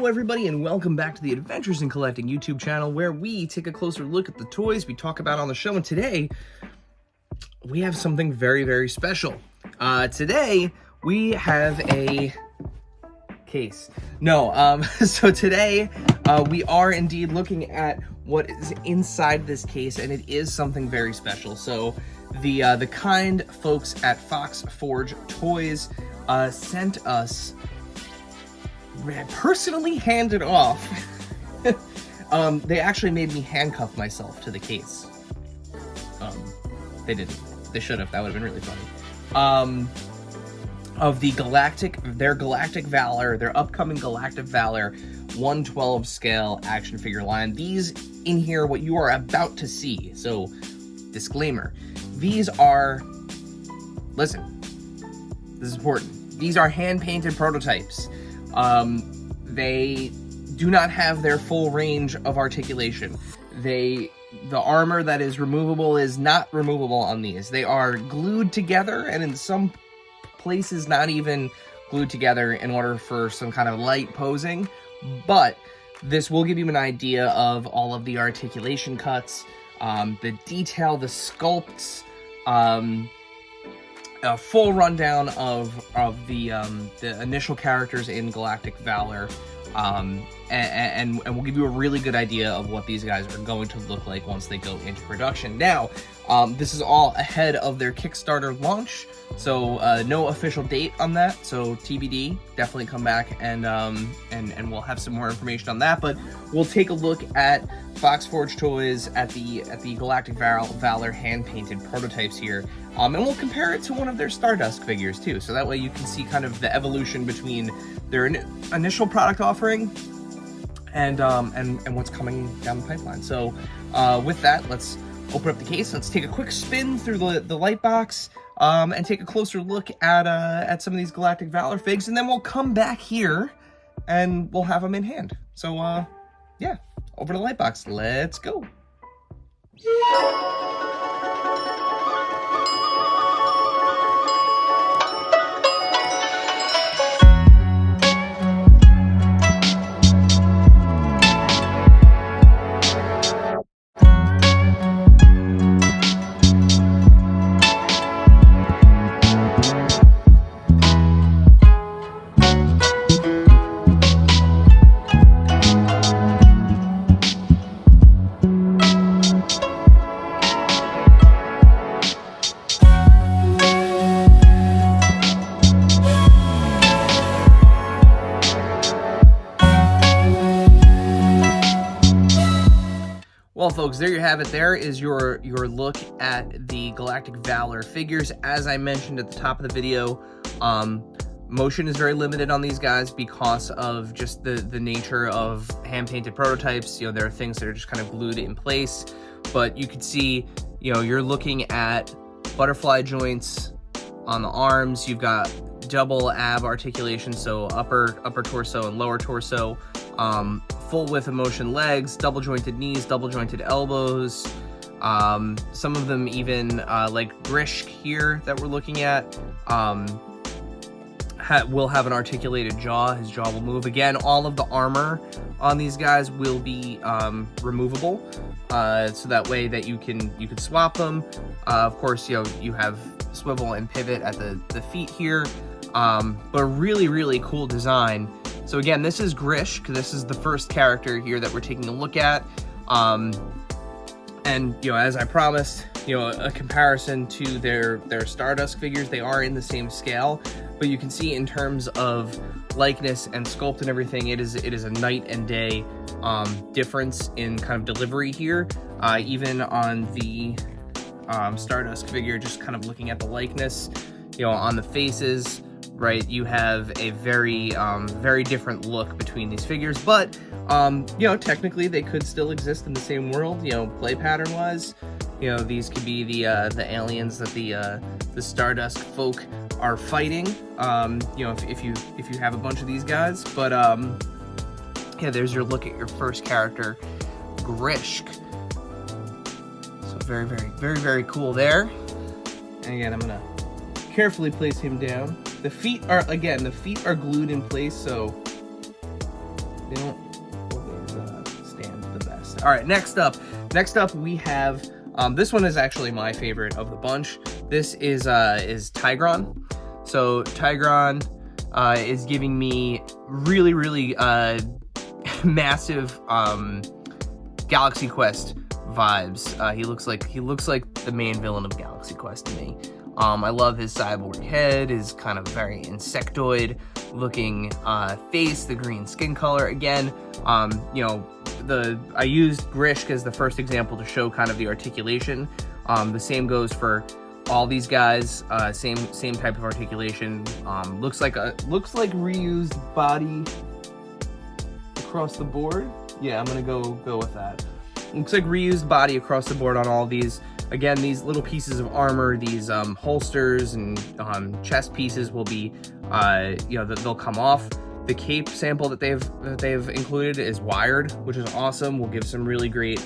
Hello everybody and welcome back to the Adventures in Collecting YouTube channel, where we take a closer look at the toys we talk about on the show. And today we have something very, very special. Today we have a case. So today we are indeed looking at what is inside this case, and it is something very special. So the kind folks at Fox Forge Toys sent us, personally handed off. They actually made me handcuff myself to the case. They didn't. They should have. That would have been really funny. Of the their Galactic Valor, their upcoming Galactic Valor 1/12 scale action figure line. These in here, what you are about to see. So, disclaimer. These are, listen, this is important. These are hand-painted prototypes. They do not have their full range of articulation. The armor that is removable is not removable on these. They are glued together, and in some places not even glued together in order for some kind of light posing. But this will give you an idea of all of the articulation cuts, the detail, the sculpts, a full rundown of the initial characters in Galactic Valor, and we'll give you a really good idea of what these guys are going to look like once they go into production. Now, this is all ahead of their Kickstarter launch, so no official date on that. So TBD. Definitely come back and we'll have some more information on that. But we'll take a look at Fox Forge Toys at the Galactic Valor hand-painted prototypes here, and we'll compare it to one of their Stardust figures too. So that way you can see kind of the evolution between their initial product offering and what's coming down the pipeline. So with that, let's open up the case. Let's take a quick spin through the light box, and take a closer look at some of these Galactic Valor figs, and then we'll come back here and we'll have them in hand. So yeah, over to the light box. Let's go. Well, folks, there you have it. There is your look at the Galactic Valor figures. As I mentioned at the top of the video, motion is very limited on these guys because of just the nature of hand-painted prototypes. You know, there are things that are just kind of glued in place, but you can see, you know, you're looking at butterfly joints on the arms. You've got double ab articulation, so upper torso and lower torso. Full width of motion legs, double jointed knees, double jointed elbows. Some of them even like Grishk here that we're looking at will have an articulated jaw. His jaw will move. Again, all of the armor on these guys will be removable, so that way that you can swap them. Of course, you know, you have swivel and pivot at the feet here, but a really cool design. So again, this is Grishk. This is the first character here that we're taking a look at. And, you know, as I promised, you know, a comparison to their Stardust figures. They are in the same scale, but you can see in terms of likeness and sculpt and everything, it is a night and day difference in kind of delivery here. Even on the Stardust figure, just kind of looking at the likeness, you know, on the faces, right, you have a very different look between these figures, but you know, technically they could still exist in the same world, you know, play pattern wise. You know, these could be the aliens that the Stardust folk are fighting, you know, if you have a bunch of these guys. But yeah, there's your look at your first character, Grishk. So very cool there. And again, I'm gonna carefully place him down. The feet are glued in place, so They don't always stand the best. All right, next up we have, this one is actually my favorite of the bunch. This is Tigron. So Tigron is giving me really massive Galaxy Quest vibes. He looks like the main villain of Galaxy Quest to me. I love his cyborg head, his kind of very insectoid looking face, the green skin color. Again, you know, I used Grishk as the first example to show kind of the articulation. The same goes for all these guys. Same type of articulation. Looks like reused body across the board. Yeah, I'm gonna go with that. Looks like reused body across the board on all these. Again, these little pieces of armor, these holsters and chest pieces will be, you know, they'll come off. The cape sample that they've included is wired, which is awesome. Will give some really great,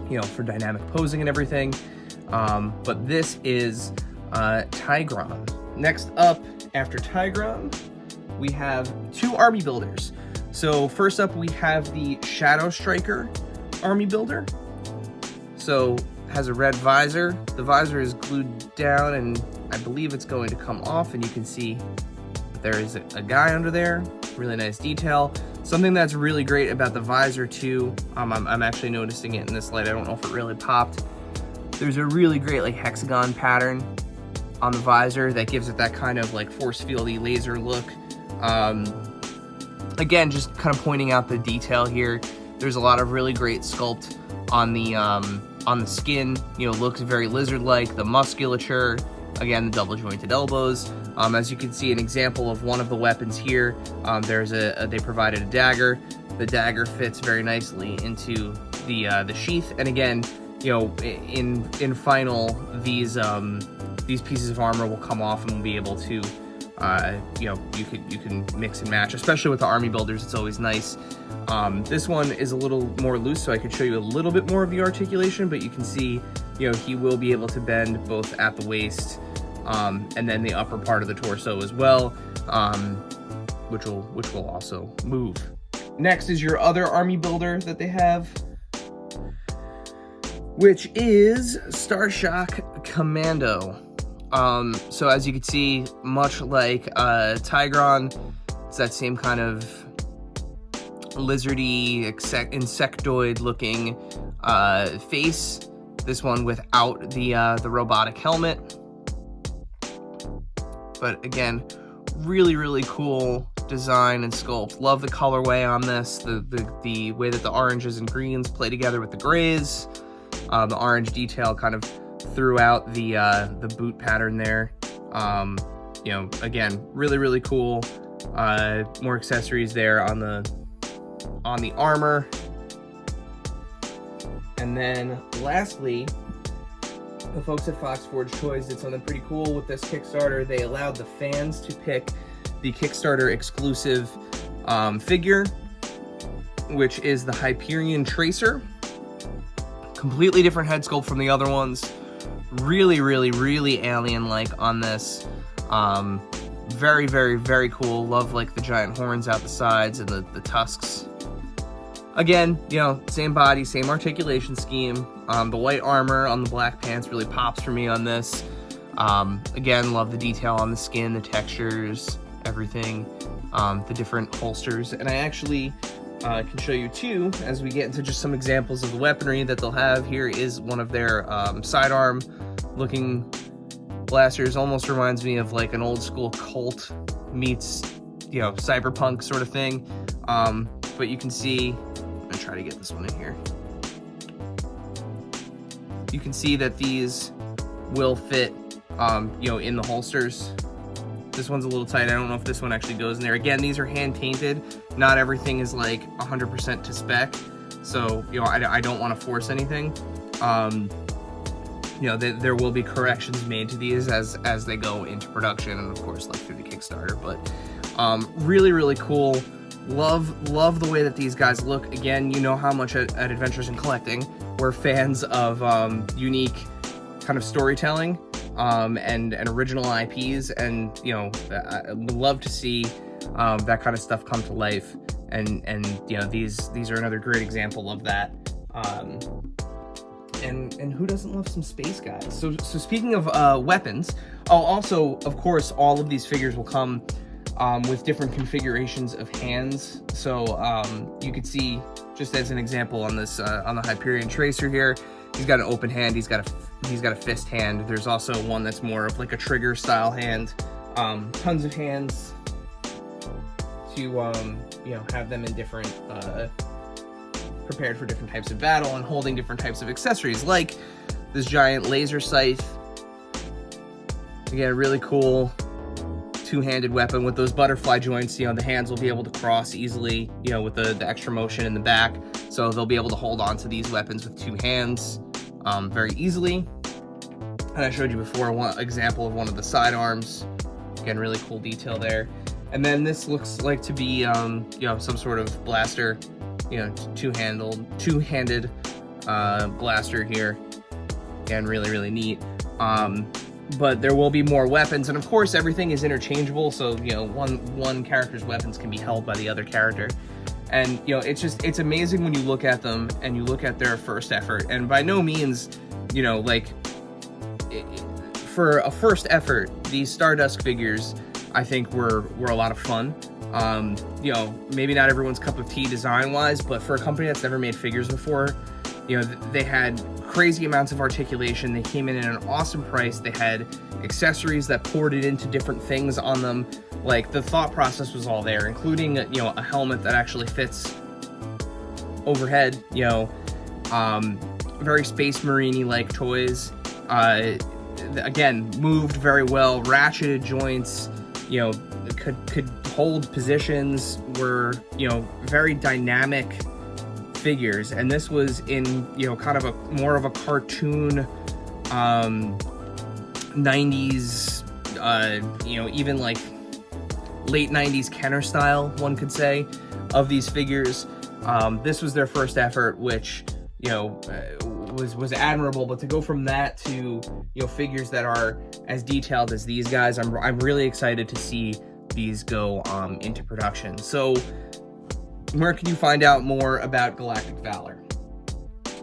you know, for dynamic posing and everything. But this is Tigron. Next up, after Tigron, we have two army builders. So first up, we have the Shadow Striker army builder. So has a red visor. The visor is glued down, and I believe it's going to come off, and you can see that there is a guy under there. Really nice detail. Something that's really great about the visor too, I'm actually noticing it in this light. I don't know if it really popped. There's a really great like hexagon pattern on the visor that gives it that kind of like force fieldy laser look. Again, just kind of pointing out the detail here. There's a lot of really great sculpt on the skin. You know, looks very lizard-like. The musculature, again, the double jointed elbows. As you can see, an example of one of the weapons here. They provided a dagger. The dagger fits very nicely into the sheath. And again, you know, in final, these pieces of armor will come off and we'll be able to, you know, you can mix and match, especially with the army builders. It's always nice. This one is a little more loose, so I could show you a little bit more of the articulation, but you can see, you know, he will be able to bend both at the waist, and then the upper part of the torso as well, which will also move. Next is your other army builder that they have, which is Starshock Commando. So as you can see, much like Tigron, it's that same kind of lizardy, insectoid looking face. This one without the robotic helmet. But again, really cool design and sculpt. Love the colorway on this. The way that the oranges and greens play together with the grays. The orange detail kind of throughout the boot pattern there. You know, again, really cool. More accessories there on the armor. And then lastly, the folks at Fox Forge Toys did something pretty cool with this Kickstarter. They allowed the fans to pick the Kickstarter exclusive figure, which is the Hyperion Tracer. Completely different head sculpt from the other ones. Really alien-like on this. Very cool. Love like the giant horns out the sides and the tusks. Again, you know, same body, same articulation scheme. The white armor on the black pants really pops for me on this. Again, love the detail on the skin, the textures, everything, the different holsters. And I actually can show you too, as we get into just some examples of the weaponry that they'll have. Here is one of their sidearm looking blasters. Almost reminds me of like an old school Colt meets, you know, cyberpunk sort of thing. But you can see, I'm gonna try to get this one in here. You can see that these will fit, you know, in the holsters. This one's a little tight. I don't know if this one actually goes in there. Again, these are hand painted. Not everything is like 100% to spec. So, you know, I don't want to force anything. You know, there will be corrections made to these as they go into production, and of course, like through the Kickstarter. But really cool. Love the way that these guys look. Again, you know how much at Adventures in Collecting we're fans of unique kind of storytelling and original IPs, and you know, I would love to see that kind of stuff come to life and you know, these are another great example of that. And who doesn't love some space guys? So speaking of weapons, also, of course, all of these figures will come with different configurations of hands. So you could see, just as an example, on this on the Hyperion Tracer here, he's got an open hand, he's got a fist hand. There's also one that's more of like a trigger style hand. Tons of hands to you know, have them in different prepared for different types of battle and holding different types of accessories, like this giant laser scythe. Again, really cool two-handed weapon with those butterfly joints. You know, the hands will be able to cross easily, you know, with the extra motion in the back, so they'll be able to hold on to these weapons with two hands very easily. And I showed you before one example of one of the sidearms. Again, really cool detail there. And then this looks like to be you know, some sort of blaster, you know, two-handed blaster here. Again, really neat. But there will be more weapons, and of course everything is interchangeable, so you know, one character's weapons can be held by the other character. And you know, it's amazing when you look at them and you look at their first effort. And by no means, you know, like for a first effort, these Stardust figures, I think were a lot of fun. You know, maybe not everyone's cup of tea design-wise, but for a company that's never made figures before, you know, they had crazy amounts of articulation. They came in at an awesome price. They had accessories that ported into different things on them. Like, the thought process was all there, including, you know, a helmet that actually fits overhead, you know, very Space Marine-y like toys. Again, moved very well, ratcheted joints, you know, could hold positions, were, you know, very dynamic figures. And this was in, you know, kind of a more of a cartoon 90s, you know, even like late 90s Kenner style, one could say, of these figures. This was their first effort, which, you know, was admirable. But to go from that to, you know, figures that are as detailed as these guys, I'm really excited to see these go into production. So where can you find out more about Galactic Valor?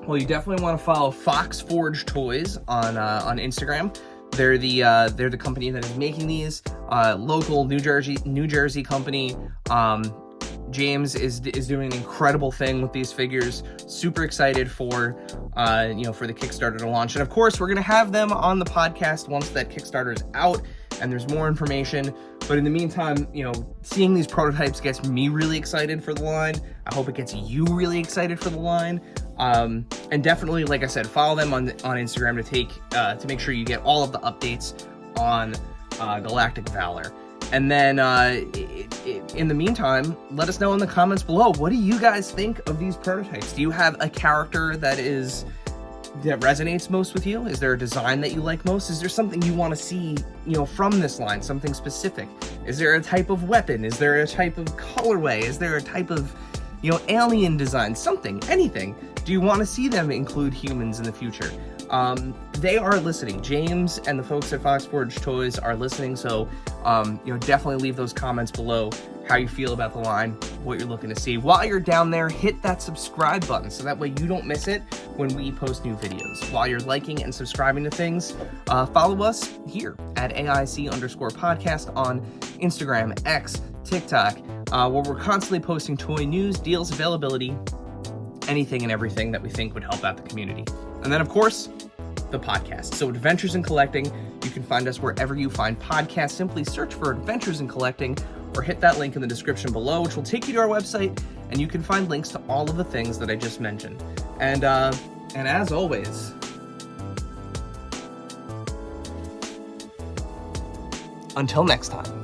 Well, you definitely want to follow Fox Forge Toys on Instagram. They're the company that is making these, local New Jersey company. James is doing an incredible thing with these figures. Super excited for you know, for the Kickstarter to launch. And of course, we're gonna have them on the podcast once that Kickstarter is out and there's more information. But in the meantime, you know, seeing these prototypes gets me really excited for the line. I hope it gets you really excited for the line. And definitely, like I said, follow them on Instagram to make sure you get all of the updates on Galactic Valor. And then in the meantime, let us know in the comments below, what do you guys think of these prototypes? Do you have a character that resonates most with you? Is there a design that you like most? Is there something you want to see, you know, from this line, something specific? Is there a type of weapon? Is there a type of colorway? Is there a type of, you know, alien design? Something, anything. Do you want to see them include humans in the future? They are listening. James and the folks at Fox Forge Toys are listening, so you know, definitely leave those comments below how you feel about the line, what you're looking to see. While you're down there, hit that subscribe button so that way you don't miss it when we post new videos. While you're liking and subscribing to things, follow us here at AIC_podcast on Instagram, X, TikTok, where we're constantly posting toy news, deals, availability, anything and everything that we think would help out the community. And then, of course, the podcast. So Adventures in Collecting, you can find us wherever you find podcasts. Simply search for Adventures in Collecting or hit that link in the description below, which will take you to our website, and you can find links to all of the things that I just mentioned. And as always, until next time.